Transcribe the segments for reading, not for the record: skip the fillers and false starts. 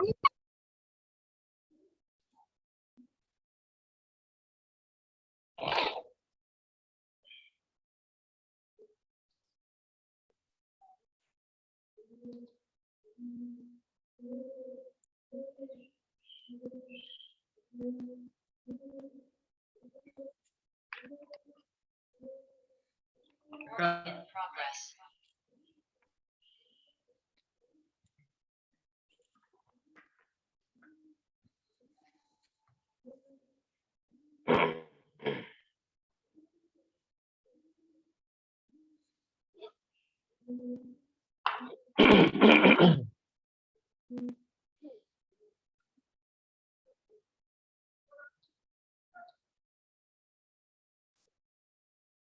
In progress.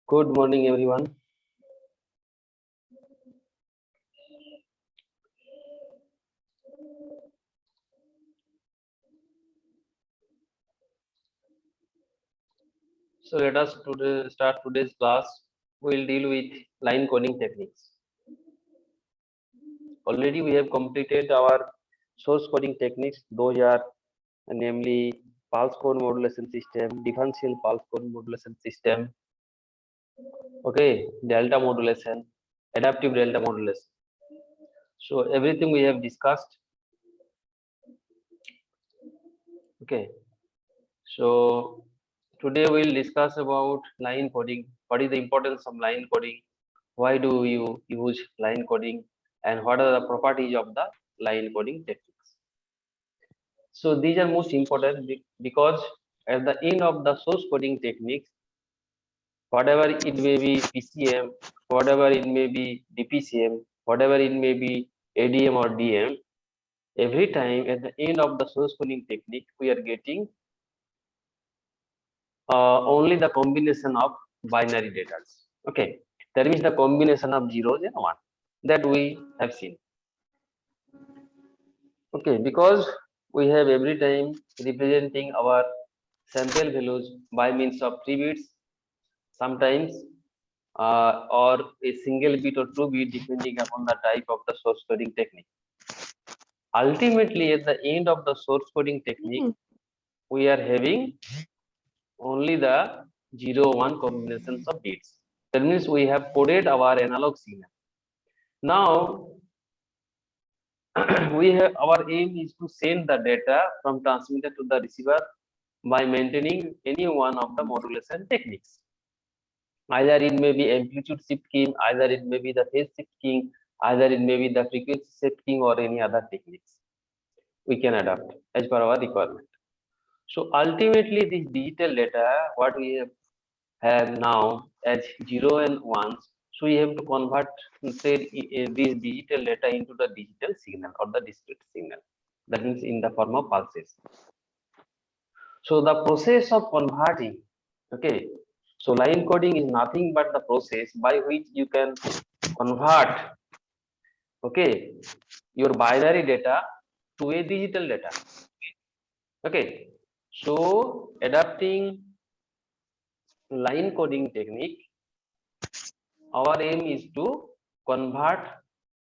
Good morning, everyone. So let us start today's class. We will deal with line coding techniques. Already we have completed our source coding techniques. Those are namely pulse code modulation system, differential pulse code modulation system, okay, delta modulation, adaptive delta modulation. So everything we have discussed. Okay. So today we'll discuss about line coding. What is the importance of line coding? Why do you use line coding? And what are the properties of the line coding techniques? So these are most important because at the end of the source coding techniques, whatever it may be PCM, whatever it may be DPCM, whatever it may be ADM or DM, every time at the end of the source coding technique, we are getting only the combination of binary data. Okay, that means the combination of zeros and one that we have seen. Okay, because we have every time representing our sample values by means of 3 bits, sometimes or a single bit or 2 bit depending upon the type of the source coding technique. Ultimately, at the end of the source coding technique, we are having only the 0-1 combinations of bits. That means we have coded our analog signal. Now, we have our aim is to send the data from transmitter to the receiver by maintaining any one of the modulation techniques. Either it may be amplitude shift keying, either it may be the phase shift keying, either it may be the frequency shift keying or any other techniques we can adapt as per our requirement. So ultimately, this digital data, what we have now as 0 and 1s, so we have to convert say, this digital data into the digital signal or the discrete signal. That means in the form of pulses. So the process of converting, okay, so line coding is nothing but the process by which you can convert, okay, your binary data to a digital data. Okay, so adapting line coding technique, our aim is to convert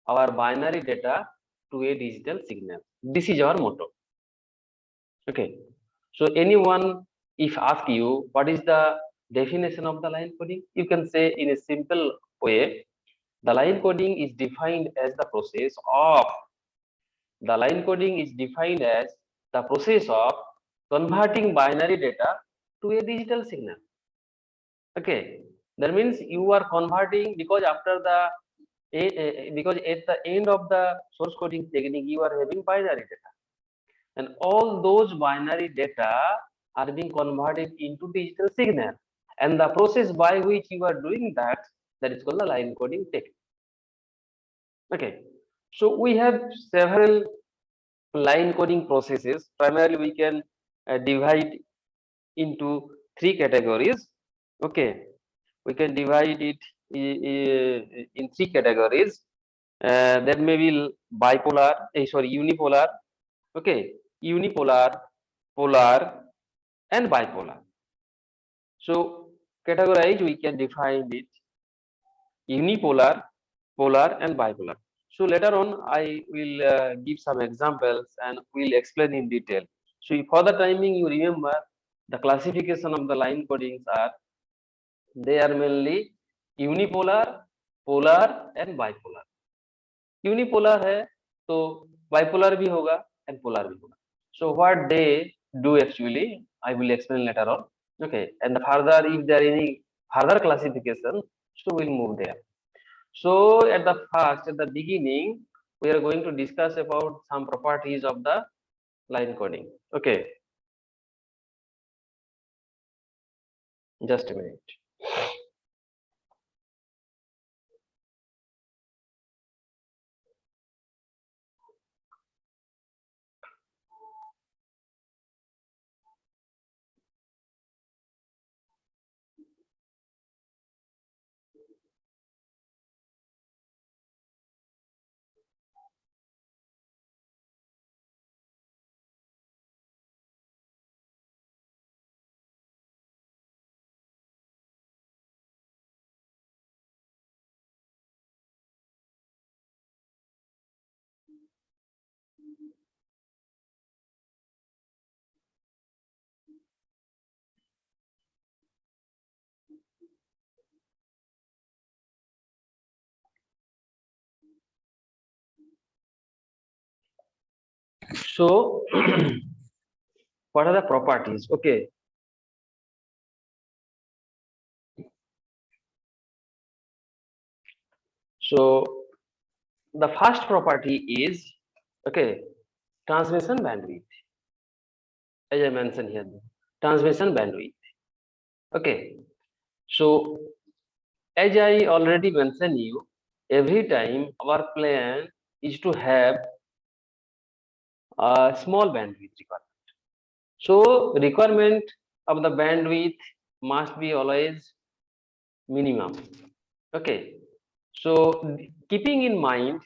our binary data to a digital signal. This is our motto. Okay, so anyone if ask you what is the definition of the line coding, you can say in a simple way, the line coding is defined as the process of converting binary data to a digital signal. Okay, that means you are converting because after the because at the end of the source coding technique you are having binary data, and all those binary data are being converted into digital signal, and the process by which you are doing that is called the line coding technique. Okay, so we have several line coding processes. Primarily we can divide into 3 categories. Okay, we can divide it in 3 categories. That may be bipolar, unipolar, okay, unipolar, polar, and bipolar. So categorize we can define it unipolar, polar, and bipolar. So later on, I will give some examples and will explain in detail. So for the timing, you remember the classification of the line codings are, they are mainly unipolar, polar and bipolar. Unipolar है तो bipolar भी होगा and polar भी होगा. So what they do actually, I will explain later on. Okay, and further if there are any further classification, so we'll move there. So at the beginning, we are going to discuss about some properties of the line coding. Okay, just a minute. So what are the properties? Okay, so the first property is, okay, transmission bandwidth. As I mentioned here, transmission bandwidth. Okay, so as I already mentioned you, every time our plan is to have a small bandwidth requirement. So requirement of the bandwidth must be always minimum. Okay, so keeping in mind,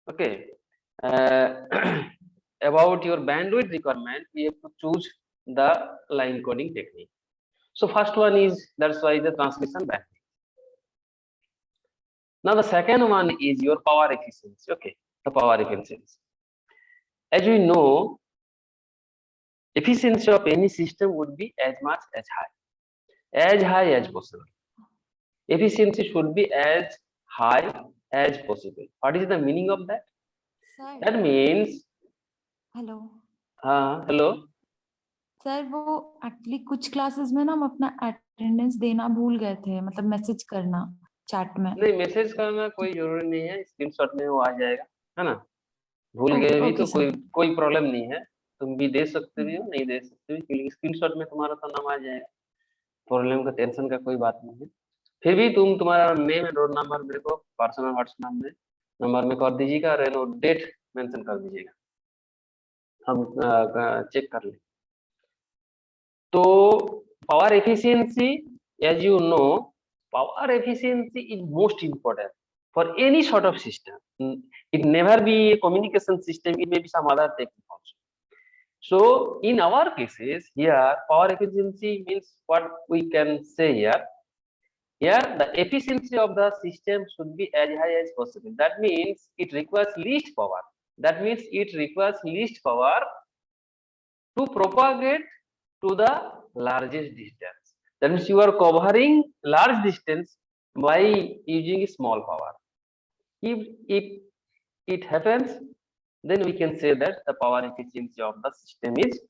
okay, about your bandwidth requirement, we have to choose the line coding technique. So first one is, that's why the transmission bandwidth. Now the second one is your power efficiency. Okay, the power efficiency. As we know, efficiency of any system would be as high as possible. Efficiency should be as high as possible. What is the meaning of that? Sir That means, hello hello. Sir वो actually कुछ classes में ना हम अपना attendance देना भूल गए थे, मतलब मैसेज करना चैट में। नहीं, मैसेज करना कोई जरूरी नहीं है, स्क्रीनशॉट में वो आ जाएगा, है ना? भूल ओके, गए भी ओके तो सर। कोई प्रॉब्लम नहीं है, तुम भी दे सकते भी हो, नहीं दे सकते भी, क्योंकि स्क्रीनशॉट में तुम्हारा तो नाम आ जाएगा, प्रॉब्लम का टेंशन का कोई बात नहीं है। फिर भी तुम्हारा नेम एंड रोल नंबर मेरे को पर्सनल व्हाट्सएप में नंबर में कर दीजिएगा और डेट मेंशन कर दीजिएगा, हम चेक कर लें। तो power efficiency, as you know, power efficiency is most important for any sort of system. It never be a communication system, it may be some other technique also. So in our cases here, power efficiency means what we can say here. Here the efficiency of the system should be as high as possible. That means it requires least power. That means it requires least power to propagate to the largest distance. That means you are covering large distance by using small power. If it happens, then we can say that the power efficiency of the system is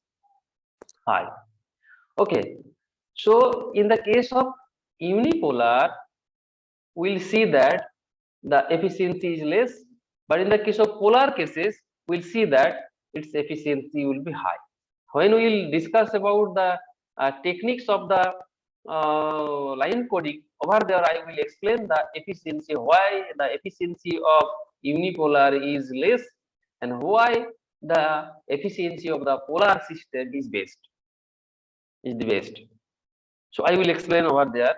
high. Okay, so in the case of unipolar, we'll see that the efficiency is less, but in the case of polar cases, we'll see that its efficiency will be high. When we will discuss about the techniques of the line coding, over there I will explain the efficiency, why the efficiency of unipolar is less and why the efficiency of the polar system is the best. So I will explain over there.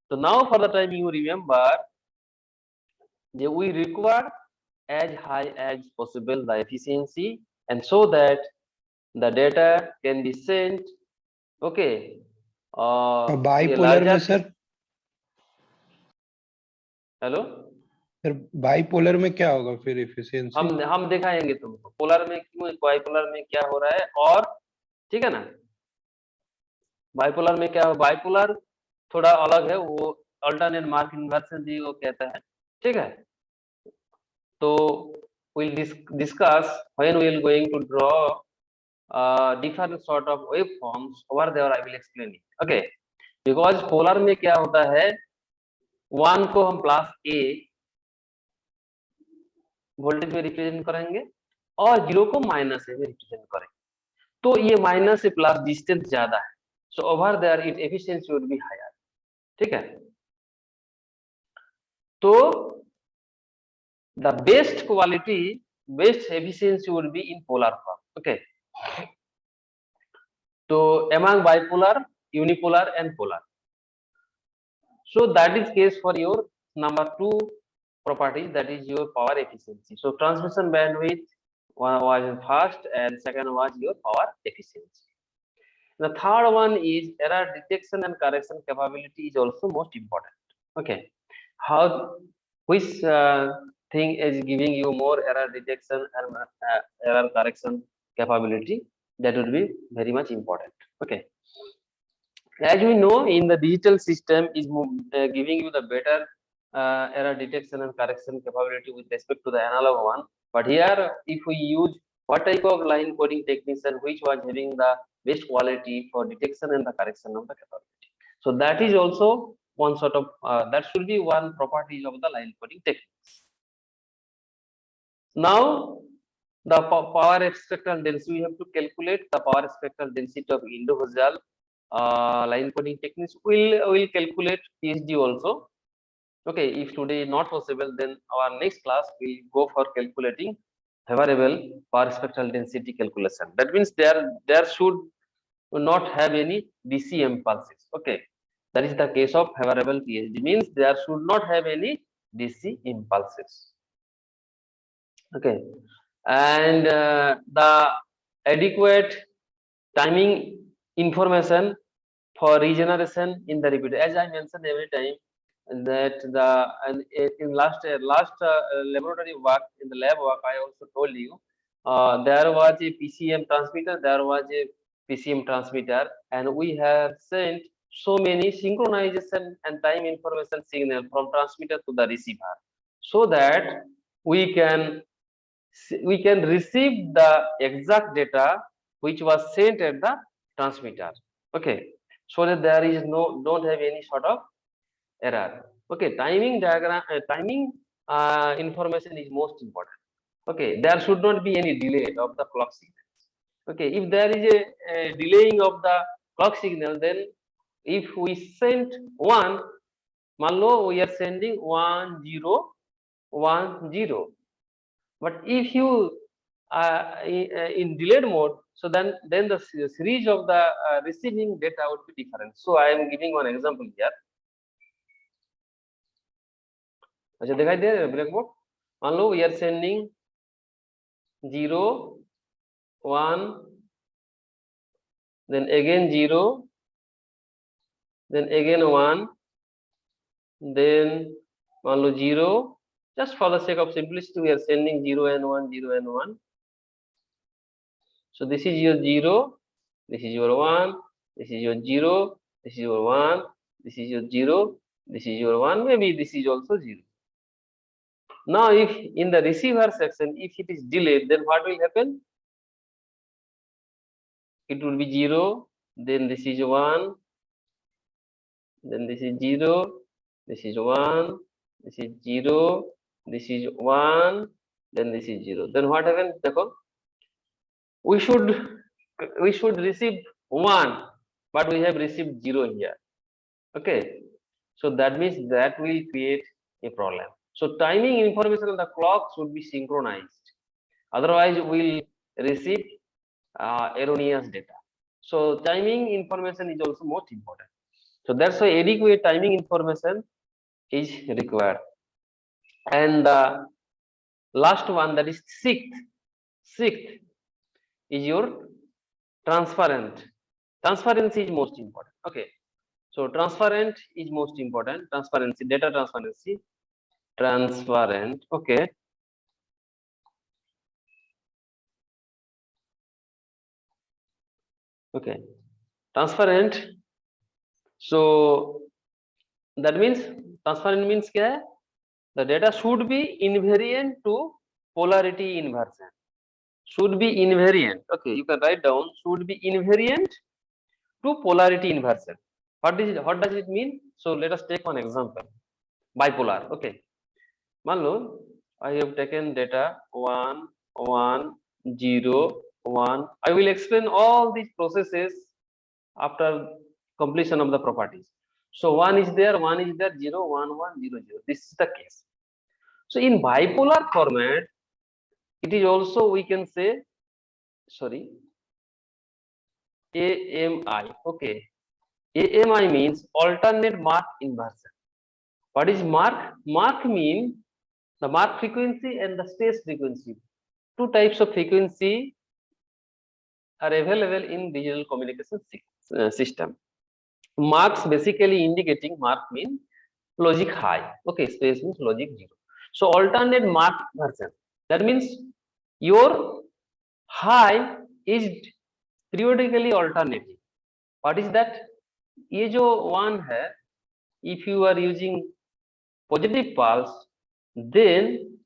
So now for the time you remember that we require as high as possible the efficiency, and so that the data can be sent, okay, bipolar में sir hello, फिर bipolar में क्या होगा फिर efficiency? हम दिखाएंगे तुमको polar में क्यों, बाइपोलर में क्या हो रहा है, और ठीक है ना। बाइपोलर में क्या हो, बाइपोलर थोड़ा अलग है, वो अल्टरनेट मार्क इन्वर्सन जी वो कहता है, ठीक है। तो we'll discuss when we'll going to draw different sort of waveforms over there. I will explain it. Okay, because polar में क्या होता है, 1 को हम प्लस ए वोल्टेज में रिप्रेजेंट करेंगे और 0 को माइनस ए में रिप्रेजेंट करेंगे। तो ये माइनस से प्लस डिस्टेंस ज्यादा है, so over there it efficiency would be higher, ठीक है। तो the best quality, best efficiency would be in polar form. Okay, so among bipolar, unipolar and polar, so that is case for your number 2 property, that is your power efficiency. So transmission bandwidth was first and second was your power efficiency. The third one is error detection and correction capability is also most important. Okay, how, which thing is giving you more error detection and error correction capability, that would be very much important. Okay, as we know, in the digital system is giving you the better error detection and correction capability with respect to the analog one, but here if we use what type of line coding techniques and which was having the best quality for detection and the correction of the capability, so that is also one sort of that should be one properties of the line coding techniques. Now the power spectral density, we have to calculate the power spectral density of individual line coding techniques. We'll calculate PSD also. Okay, if today not possible, then our next class will go for calculating favorable power spectral density calculation. That means there should not have any DC impulses. Okay, that is the case of favorable PSD, means there should not have any DC impulses. Okay, and the adequate timing information for regeneration in the repeater, as I mentioned every time, that the in last laboratory work, in the lab work, I also told you there was a PCM transmitter, there was a PCM transmitter, and we have sent so many synchronization and time information signal from transmitter to the receiver, so that we can receive the exact data which was sent at the transmitter. Okay, so that there is don't have any sort of error. Okay, timing diagram, timing information is most important. Okay, there should not be any delay of the clock signal. Okay, if there is a delaying of the clock signal, then if we send one, manlo we are sending 1010, but if you in delayed mode, so then the series of the receiving data would be different. So I am giving one example here. अच्छा दिखाई दे रहा है blackboard, मान लो we are sending 0 1 then again 0 then again 1 then मान लो 0, just for the sake of simplicity we are sending 0 and 1 0 and 1. So this is your 0, this is your 1, this is your 0, this is your 1, this is your 0, this is your 1, maybe this is also 0. Now if in the receiver section, if it is delayed, then what will happen? It will be 0, then this is 1, then this is 0, this is 1, this is 0, this is 1, then this is 0. Then what happens? We should receive 1, but we have received 0 here. Okay, so that means that will create a problem. So timing information on the clock should be synchronized, otherwise we'll receive erroneous data. So timing information is also most important. So that's why adequate timing information is required. And the last one, that is sixth is your transparent. Transparency is most important. Okay, so transparent is most important. Transparency, data transparency. transparent. Okay. Okay, transparent. So that means transparent means क्या है? The data should be invariant to polarity inversion. Should be invariant. Okay, you can write down should be invariant to polarity inversion. What does it mean? So let us take one example. Bipolar. Okay. मान लो I have taken data 1, 1, 0, 1. I will explain all these processes after completion of the properties. So 1 is there, 1 is there, 0, 1, 1, 0, 0. This is the case. So in bipolar format, it is also we can say, sorry, AMI. Okay, AMI means alternate mark inversion. What is mark? Mark means the mark frequency and the space frequency. Two types of frequency are available in digital communication system. Marks basically indicating mark means logic high. Okay, space means logic 0. So alternate mark version. That means your high is periodically alternating. What is that? ये जो one है, if you are using positive pulse, then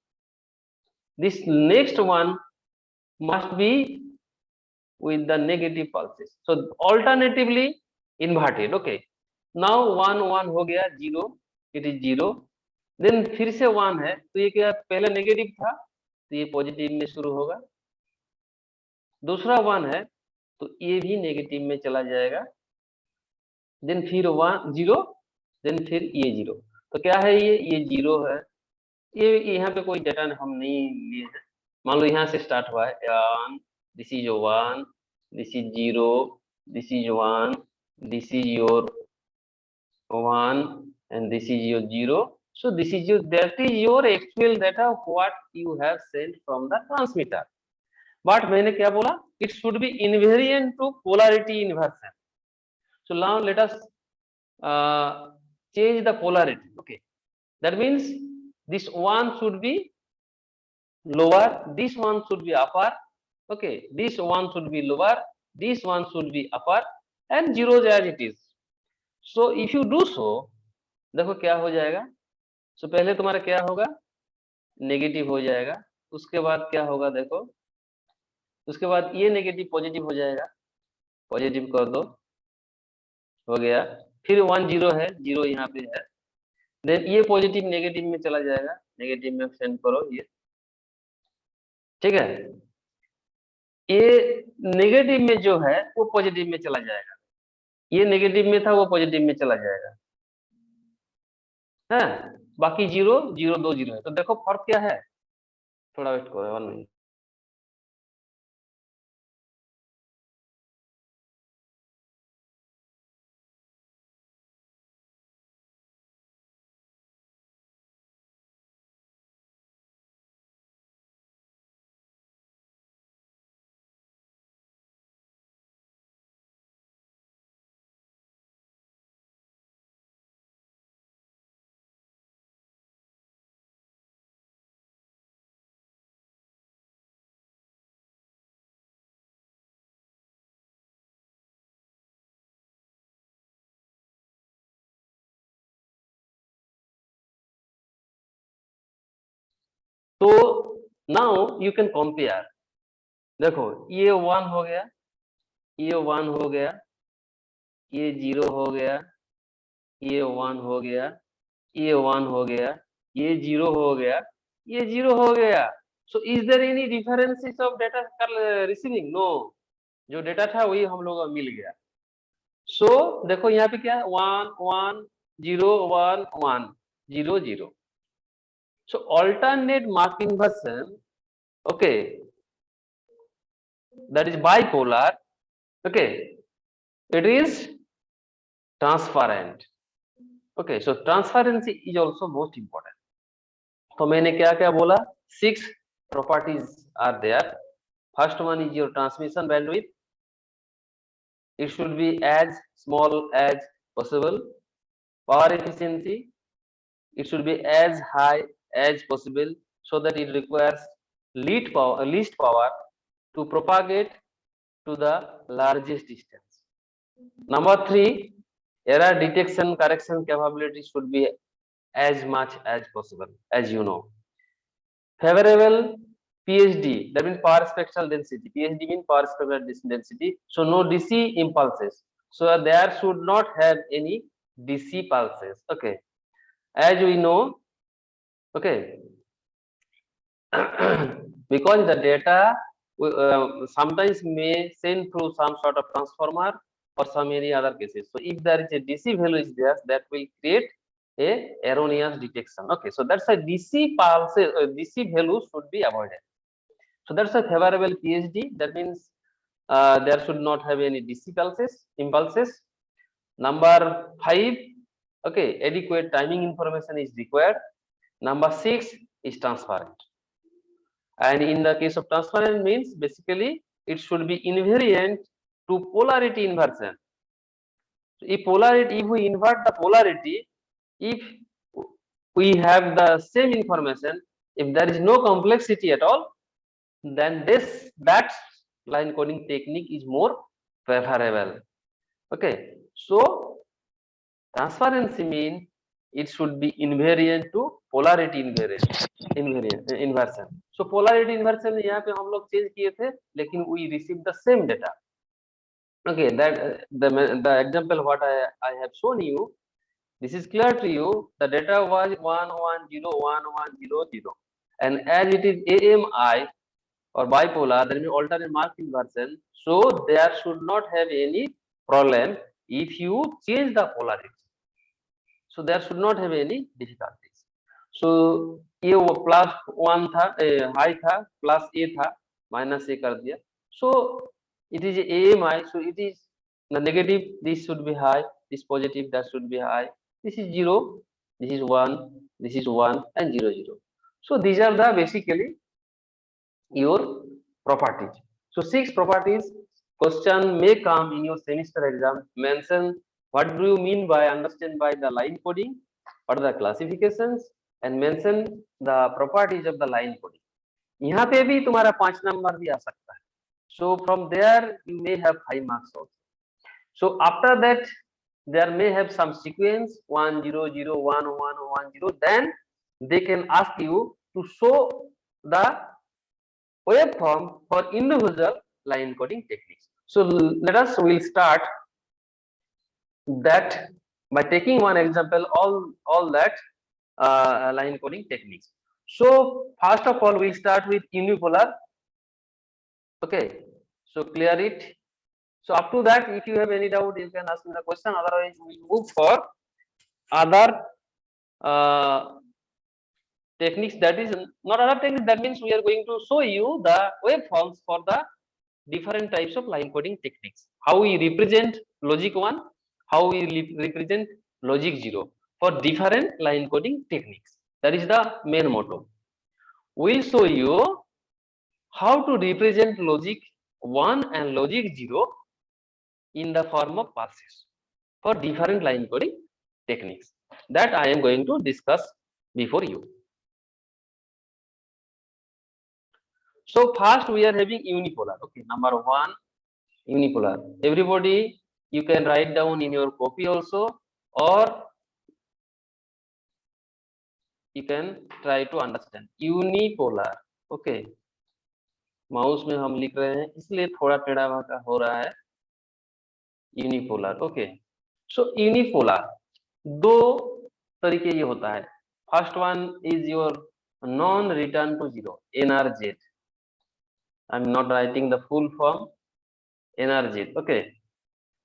this next one must be with the negative pulses. So alternatively inverted. Okay. Now 1 1 हो गया 0, it is 0. Then फिर से 1 है तो ये क्या पहले नेगेटिव था तो ये पॉजिटिव में शुरू होगा. दूसरा 1 है तो ये भी नेगेटिव में चला जाएगा. देन फिर 1 0, देन फिर ये 0. तो क्या है ये 0 है. ये यहाँ पे कोई डेटा हम नहीं लिए हैं. मान लो यहाँ से स्टार्ट हुआ है 1, this is 1, this is 0, this is 1, this is your 1 and this is your 0. So this is that is your actual data what you have sent from the transmitter. But मैंने क्या बोला? It should be invariant to polarity inversion. So now let us change the polarity. Okay, that means this one should be lower, this one should be upper. Okay, this one should be lower, this one should be upper, and zeros as it is. So if you do so, देखो क्या हो जाएगा. So पहले तुम्हारा क्या होगा? Negative हो जाएगा. उसके बाद क्या होगा देखो. उसके बाद ये नेगेटिव पॉजिटिव हो जाएगा. पॉजिटिव कर दो, हो गया. फिर 1 0 है, 0 यहाँ पे है. देन ये पॉजिटिव नेगेटिव में चला जाएगा. नेगेटिव में सेंड करो ये. ठीक है. ये नेगेटिव में जो है वो पॉजिटिव में चला जाएगा. ये नेगेटिव में था वो पॉजिटिव में चला जाएगा. है बाकी 0 0 2 0 है. तो देखो फर्क क्या है. थोड़ा वेट करो 1 मिनट. तो नाउ यू कैन कंपेयर. देखो ये 1 हो गया, ये 1 हो गया, ये 0 हो गया, ये 1 हो गया, ये 1 हो गया, ये 0 हो गया, ये 0 हो गया. So is there any differences of data receiving? No. जो डेटा था वही हम लोग को मिल गया. सो देखो यहाँ पे क्या है 1 1 0 1 1 0 0. So alternate mark inversion, okay, that is bipolar. Okay, it is transparent. Okay, so transparency is also most important. तो मैंने क्या क्या बोला? 6 properties are there. First one is your transmission bandwidth. It should be as small as possible. Power efficiency, it should be as high as possible so that it requires least power to propagate to the largest distance. Number 3, error detection correction capability should be as much as possible, as you know. Favorable PSD, that means power spectral density. PSD means power spectral density. So no DC impulses. So there should not have any DC pulses. Okay, as we know, okay, because the data sometimes may send through some sort of transformer or some any other cases. So if there is a DC value is there, that will create a erroneous detection. Okay, so that's a DC pulses, DC value should be avoided. So that's a favorable PSD. That means there should not have any DC impulses. Number 5, okay, adequate timing information is required. Number 6 is transparent. And in the case of transparent means basically it should be invariant to polarity inversion. If we invert the polarity, if we have the same information, if there is no complexity at all, then that line coding technique is more preferable. Okay, so transparency means it should be invariant to polarity inversion. So polarity inversion यहाँ पे हम लोग change किए थे, लेकिन we receive the same data. Okay, that the example what I have shown you, this is clear to you. The data was 1101100, and as it is AMI or bipolar, that means alternate mark inversion. So there should not have any problem if you change the polarity. So there should not have any difficulties. So ये वो +1 था, high था, +A था, -A कर दिया. So it is AMI, so it is the negative, this should be high, this positive, that should be high, this is 0, this is 1, this is 1, and 0 0. So these are the basically your properties. So 6 properties question may come in your semester exam. Mention what do you mean by understand by the line coding, what are the classifications, and mention the properties of the line coding. यहाँ पे भी तुम्हारा 5 number भी आ सकता है. So from there you may have 5 marks also. So after that there may have some sequence 1 0 0 1 1 1 0. Then they can ask you to show the waveform for individual line coding techniques. So we'll start that by taking one example, all that line coding techniques. So first of all, we start with unipolar. Okay, so clear it. So up to that, if you have any doubt, you can ask me the question. Otherwise, we move for other techniques. That is not other techniques. That means we are going to show you the waveforms for the different types of line coding techniques. How we represent logic 1, how we represent logic 0 for different line coding techniques. That is the main motto. We'll show you how to represent logic 1 and logic 0 in the form of pulses for different line coding techniques. That I am going to discuss before you. So first we are having unipolar. Okay, number 1, unipolar. Everybody, you can write down in your copy also, or you can try to understand. Unipolar. Okay, mouse में हम लिख रहे हैं इसलिए थोड़ा टेढ़ा बाका हो रहा है. यूनिपोलर. ओके, सो यूनिपोलर दो तरीके ये होता है. First one is your non return to zero, NRZ. I am not writing the full form. NRZ. Okay,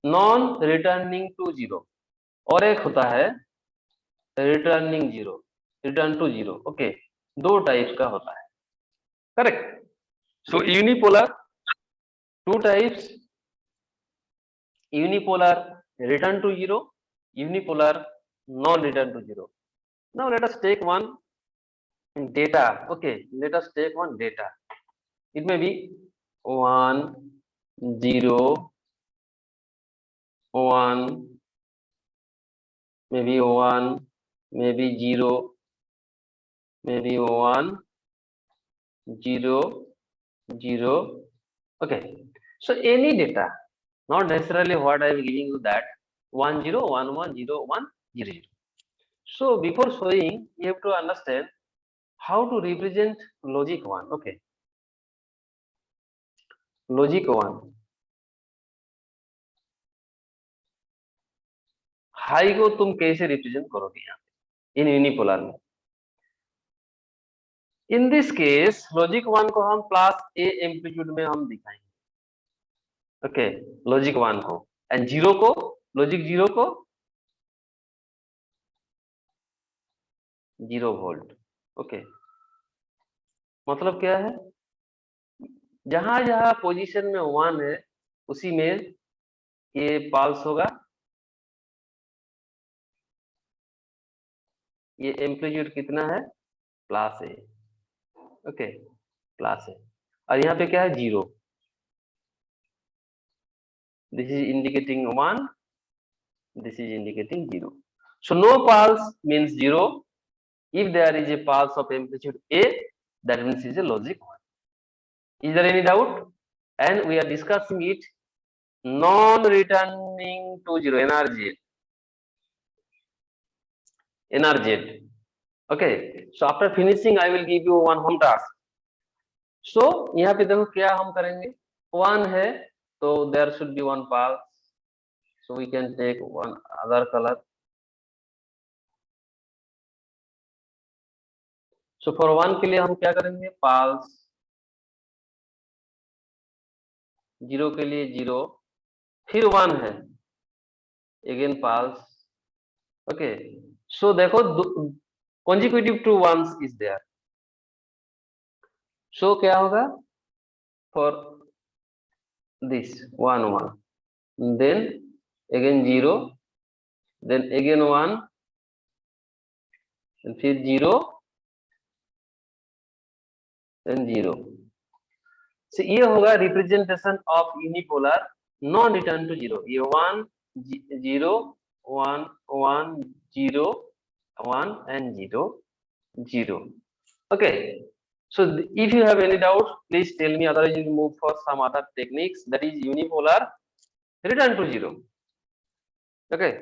non returning to zero. और एक होता है returning zero, return to zero. Okay, दो टाइप्स का होता है. Correct. So unipolar, two types: unipolar return to zero, unipolar non-return to zero. Now let us take one data. Okay, let us take one data. It may be 1 0 1, maybe 1, maybe 0, maybe 1 0 0. Okay, so any data, not necessarily what I am giving you, that 1 0 1 1 0 1 0 0. So before showing, you have to understand how to represent logic 1. Okay, logic 1, high को तुम कैसे represent करोगे यहाँ पे इन unipolar में? In this case logic 1 को हम plus A amplitude में हम दिखाएंगे. ओके, लॉजिक 1 को, एंड 0 को, लॉजिक 0 को 0 वोल्ट. ओके, मतलब क्या है, जहां जहां पोजीशन में 1 है उसी में ये पल्स होगा, ये एम्पलीट्यूड कितना है, प्लस ए. ओके, प्लस ए, और यहाँ पे क्या है, 0. This is indicating 1, this is indicating 0. So no pulse means 0. If there is a pulse of amplitude A, that means it is a logic 1. Is there any doubt? And we are discussing it non-returning to 0, NRZ. NRZ. Okay, so after finishing I will give you one home task. So यहाँ पे देखो क्या हम करेंगे, 1 है तो there should be one pulse, so we can take one other color. So for 1 के लिए हम क्या करेंगे, pulse, 0 के लिए 0, फिर 1 है, again pulse. Okay, so देखो consecutive to ones is there. So क्या होगा, for this 1 1, then again 0, then again 1, and फिर 0, then 0. So ये होगा representation of unipolar non return to 0. ये 1 0 1 1 0 1 and 0 0. Okay, so if you have any doubts, please tell me, otherwise you will move for some other techniques, that is unipolar return to 0. Okay,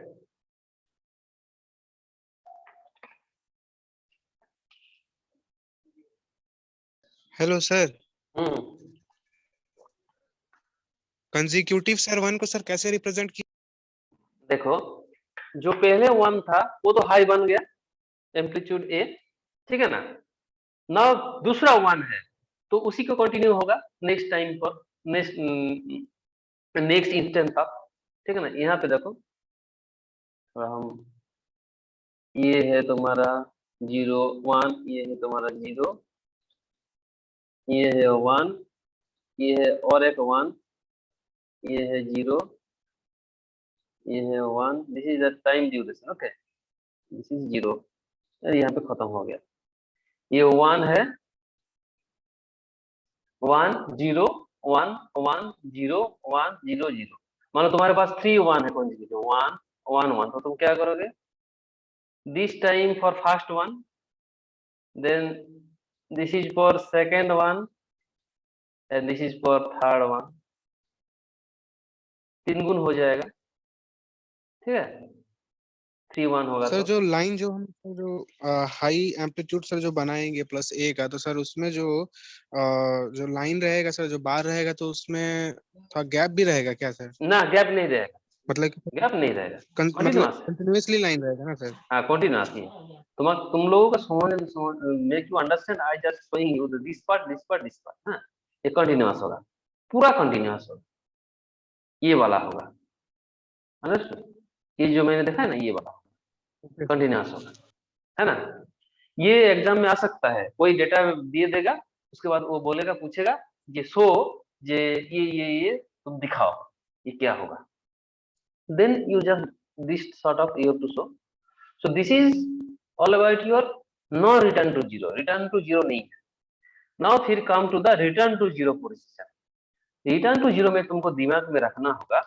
hello sir, hmm, consecutive sir 1 को sir कैसे represent किया? देखो जो पहले 1 था वो तो high बन गया, एम्पलीट्यूड ए, ठीक है ना. ना दूसरा 1 है तो उसी को कंटिन्यू होगा नेक्स्ट टाइम पर, नेक्स्ट इंस्टेंट तक, ठीक है ना. यहाँ पे देखो थोड़ा हम, ये है तुम्हारा 0 1, ये है तुम्हारा 0, ये है 1, ये है और एक 1, ये है 0, ये है 1. This is the time duration. Okay, this is 0, यहाँ पे खत्म हो गया. ये 1 है, 1 0 1 1 0 1 0 0. मान लो तुम्हारे पास 3 1 है, कौन सी 1 1 1, तो तुम क्या करोगे, this time for first one, then this is for second one, and this is for third one. 3 गुण हो जाएगा, ठीक है, 3 1 होगा. सर तो जो लाइन जो हम जो हाई एम्पलीट्यूड सर जो बनाएंगे प्लस ए का, तो सर उसमें जो जो लाइन रहेगा सर, जो बार रहेगा, तो उसमें थोड़ा गैप भी रहेगा क्या सर? ना, गैप नहीं रहेगा, मतलब गैप नहीं रहेगा, मतलब कंटिन्यूअस है. कंटिन्यूअसली लाइन रहेगा ना सर? हाँ, कंटिन्यूअस ही. तुम लोगों का समझ, make you understand, I just showing you this part this part this part. हाँ, ये कंटिन्यूअस होगा, पूरा कंटिन्यूअस होगा, ये वाला होगा, अंडरस्टूड. ये जो मैंने देखा है ना, ये वाला कंटिन्यूअस होगा, है ना. ये एग्जाम में आ सकता है, कोई डेटा दिए देगा, उसके बाद वो बोलेगा, पूछेगा ये शो, ये तुम दिखाओ ये क्या होगा, then you just this sort of you have to show. So this is all about your no return to 0. Return to 0 नहीं है. Now फिर come to the return to 0 position. Return to 0 में तुमको दिमाग में रखना होगा,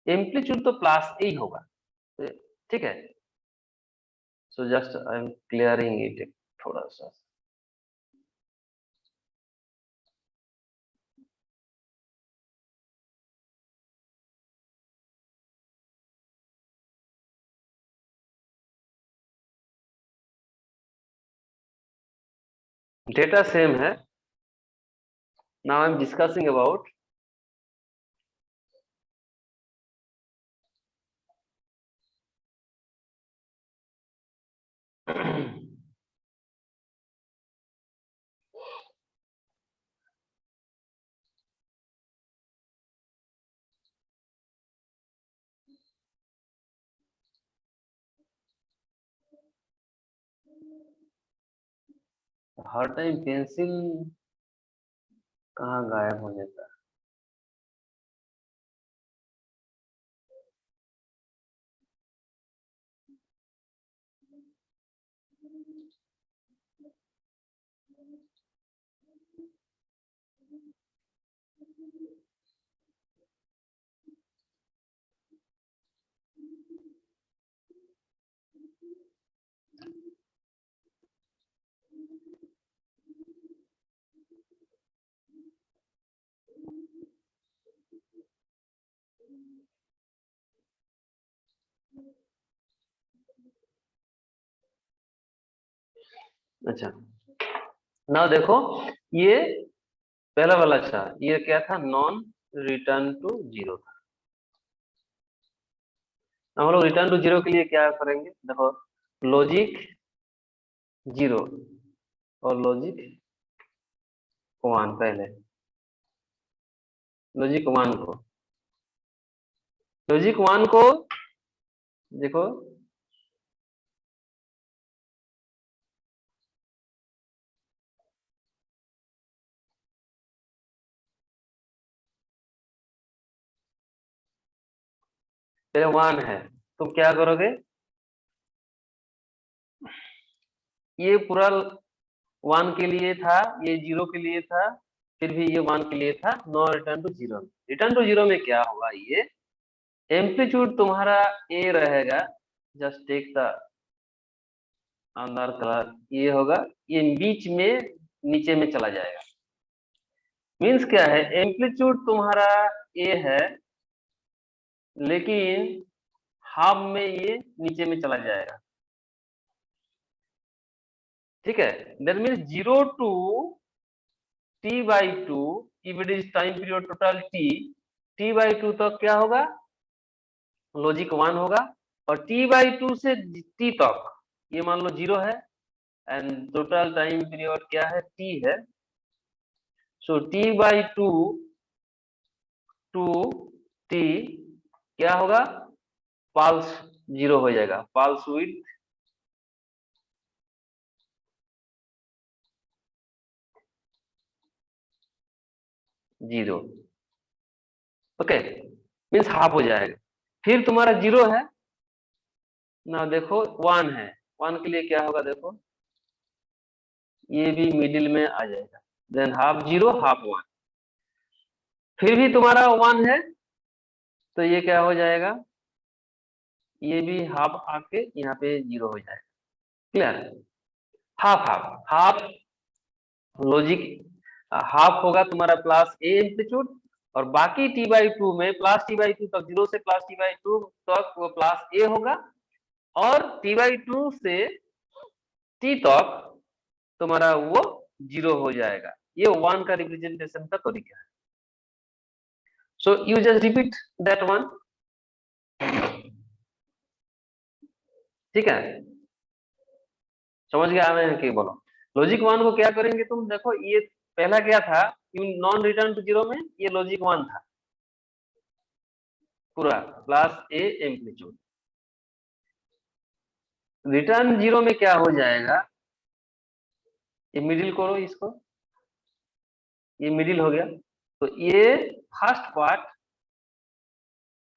एम्पलीट्यूड तो प्लस ए ही होगा, ठीक है. So just I am clearing it थोड़ा सा डेटा सेम है. Now I am discussing about her time pencil कहाँ गायब हो जाता है. अच्छा, ना देखो, ये पहला वाला अच्छा, ये क्या था, नॉन रिटर्न टू जीरो था. हम लोग रिटर्न टू जीरो के लिए क्या करेंगे, देखो लॉजिक जीरो और लॉजिक वन. पहले लॉजिक वन को देखो, पहले वन है, तुम क्या करोगे, ये पूरा वन के लिए था, ये जीरो के लिए था, फिर भी ये वन के लिए था. No return to zero. Return to zero में क्या होगा, ये एम्पलीट्यूड तुम्हारा ए रहेगा. जस्ट टेक द अंदर कलर, ये होगा, ये बीच में नीचे में चला जाएगा. मीन्स क्या है, एम्पलीट्यूड तुम्हारा ए है, लेकिन हाफ में ये नीचे में चला जाएगा. ठीक है, that means 0 to t/2, if it is time period total t/2 तक क्या होगा, लॉजिक वन होगा. और t/2 से t तक ये मान लो 0 है, एंड टोटल टाइम पीरियड क्या है, t है. सो t/2 टू t क्या होगा, पल्स 0 हो जाएगा. Pulse with zero. Okay, means half हो जाएगा. फिर तुम्हारा 0 है ना, देखो 1 है, 1 के लिए क्या होगा, देखो ये भी मिडिल में आ जाएगा. Than half 0 half 1. फिर भी तुम्हारा 1 है, तो ये क्या हो जाएगा, ये भी हाफ आके यहाँ पे 0 हो जाएगा. Clear, half half half logic half होगा तुम्हारा प्लस ए एम्पलीट्यूड, और बाकी t/2 में प्लस t/2 तक, 0 से प्लस t/2 तक वो प्लस ए होगा, और t/2 से t तक तुम्हारा वो 0 हो जाएगा. ये 1 का रिप्रेजेंटेशन का तरीका है. So you just repeat that one. ठीक है, समझ गया मैं कि बोलो. लॉजिक वन को क्या करेंगे तुम, देखो ये पहला क्या था, नॉन रिटर्न टू जीरो में ये लॉजिक वन था पूरा, plus A amplitude. Return zero में क्या हो जाएगा, ये मिडिल करो इसको, ये मिडिल हो गया. तो ये फर्स्ट पार्ट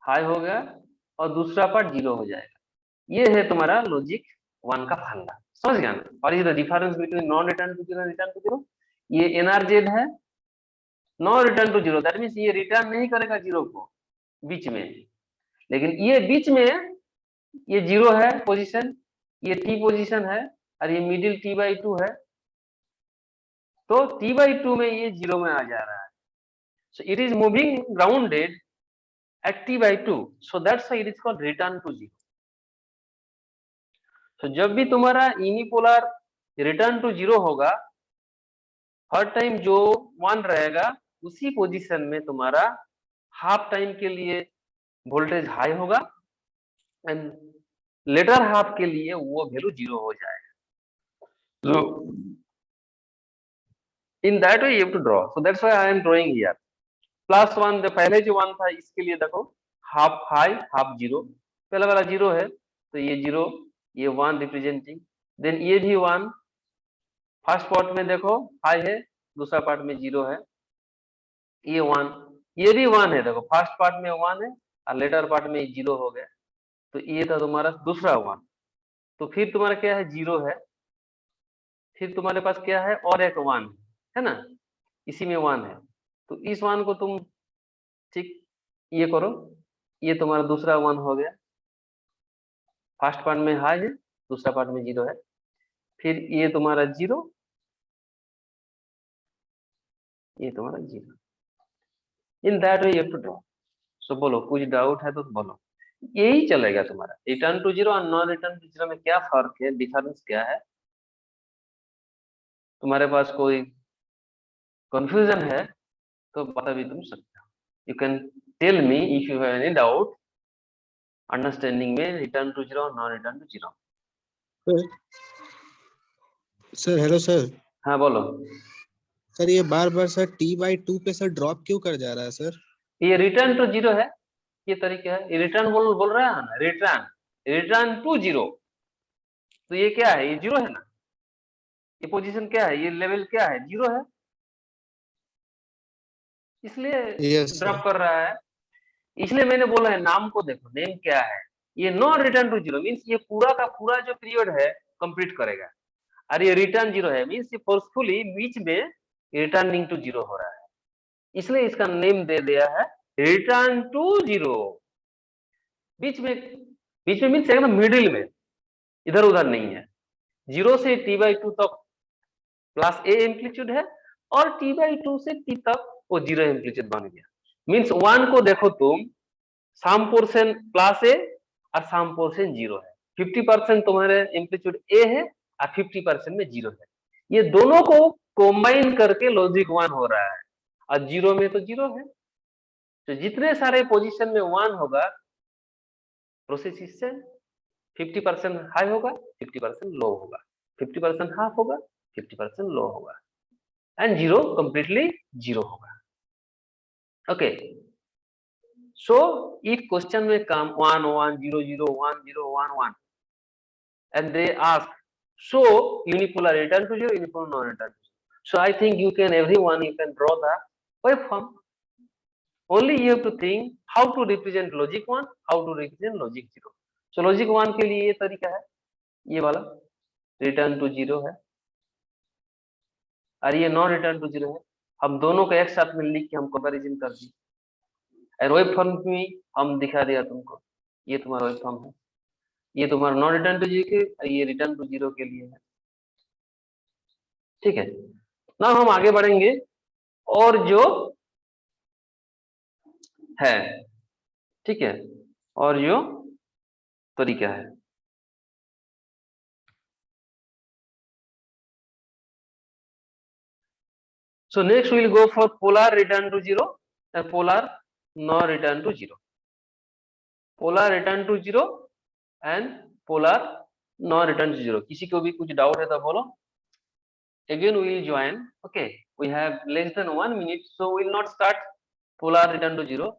हाई हो गया और दूसरा पार्ट 0 हो जाएगा. ये है तुम्हारा लॉजिक वन का फंडा. समझ गया ना. और ये difference between non return to zero, return to zero, ये एनआरजेड है, non return to zero. That means ये रिटर्न नहीं करेगा जीरो को बीच में, लेकिन ये बीच में ये 0 है पोजीशन, ये t पोजीशन है, और ये मिडिल t/2 है, तो t/2 में ये 0 में आ जा रहा है। So it is moving grounded at t/2, so that's why it is called return to 0. So जब भी तुम्हारा यूनिपोलर रिटर्न टू 0 होगा, हर टाइम जो 1 रहेगा उसी पोजीशन में तुम्हारा हाफ टाइम के लिए वोल्टेज हाई होगा एंड लेटर हाफ के लिए वो वैल्यू 0 हो जाएगा। So in that way you have to draw, so that's why I am drawing here. +1 जो पहले जो 1 था इसके लिए देखो हाफ हाई हाफ 0, पहला वाला 0 है तो ये 0, ये 1 रिप्रेजेंटिंग, देन ये भी 1, फर्स्ट पार्ट में देखो हाई है, दूसरा पार्ट में 0 है, ये 1, ये भी 1 है, देखो फर्स्ट पार्ट में 1 है और लेटर पार्ट में 0 हो गया, तो ये था तुम्हारा दूसरा 1। तो फिर तुम्हारा क्या है, 0 है, फिर तुम्हारे पास क्या है और एक 1 है ना, इसी में 1 है, तो इस 1 को तुम ठीक ये करो, ये तुम्हारा दूसरा 1 हो गया, फर्स्ट पार्ट में हाई है, दूसरा पार्ट में 0 है, फिर ये तुम्हारा 0, ये तुम्हारा 0। In that way you have to draw. So बोलो, कुछ डाउट है तो बोलो, यही चलेगा तुम्हारा। रिटर्न टू 0 और नॉन रिटर्न टू 0 में क्या फर्क है, डिफरेंस क्या है? तुम्हारे पास कोई कंफ्यूजन है तो बता भी तुम सकते हो। You can tell me if you have any doubt understanding में रिटर्न टू 0 और non return to 0। Sir hello sir. हाँ बोलो। सर ये बार बार सर t/2 पे सर ड्रॉप क्यों कर जा रहा है सर? ये रिटर्न टू 0 है, ये तरीका है, ये रिटर्न बोल रहा है ना, रिटर्न टू 0, तो ये क्या है, ये 0 है ना, ये पोजीशन क्या है, ये लेवल क्या है, 0 है, इसलिए ड्रॉप कर रहा है। इसलिए मैंने बोला है नाम को देखो, नेम क्या है, ये नॉन रिटर्न टू 0 मीन्स ये पूरा का पूरा जो पीरियड है कंप्लीट करेगा, और ये रिटर्न 0 है मीन्स ये फोर्सफुली बीच में रिटर्निंग टू 0 हो रहा है, इसलिए इसका नेम दे दिया है रिटर्न टू 0। बीच में मीन्स एकदम मिडिल में, इधर उधर नहीं है। 0 से t/2 तक प्लस a एम्पलीट्यूड है और t/2 से t तक वो 0 एम्पलीट्यूड बन गया। मीन्स 1 को देखो तुम, सम पोर्शन प्लस a और सम पोर्शन 0 है, 50% तुम्हारे एम्पलीट्यूड a है और 50% में 0 है, ये दोनों को कंबाइन करके लॉजिक 1 हो रहा है, और 0 में तो 0 है, तो जितने सारे पोजीशन में 1 होगा प्रोसेस इससे 50% हाई होगा, 50% लो होगा, 50% हाफ होगा, 50% लो होगा, एंड 0 कंप्लीटली 0 होगा। ओके, सो इफ क्वेश्चन में कम 1 1 0 0 1 0 1 1 and they ask so unipolar return to 0, unipolar non return to 0, so I think you can draw the waveform. Only you have to think how to represent logic 1, how to represent logic 0. So logic 1 के लिए ये तरीका है, ये वाला return to 0 है, और ये नॉन रिटर्न टू 0 है। हम दोनों को एक साथ में लिख के हम कंपैरिजन कर दी, और वेब फॉर्म में हम दिखा दिया तुमको, ये तुम्हारा वेब फॉर्म है, ये तुम्हारा नॉन रिटर्न टू 0 के, ये रिटर्न टू 0 के लिए है। ठीक है ना, हम आगे बढ़ेंगे और जो है, ठीक है, और जो तरीका है। So next we will go for polar return to 0 and polar non return to 0. Polar return to 0 and polar non return to 0. किसी को भी कुछ डाउट है तो बोलो। Again we will join. Okay, we have less than 1 minute, so we will not start polar return to 0.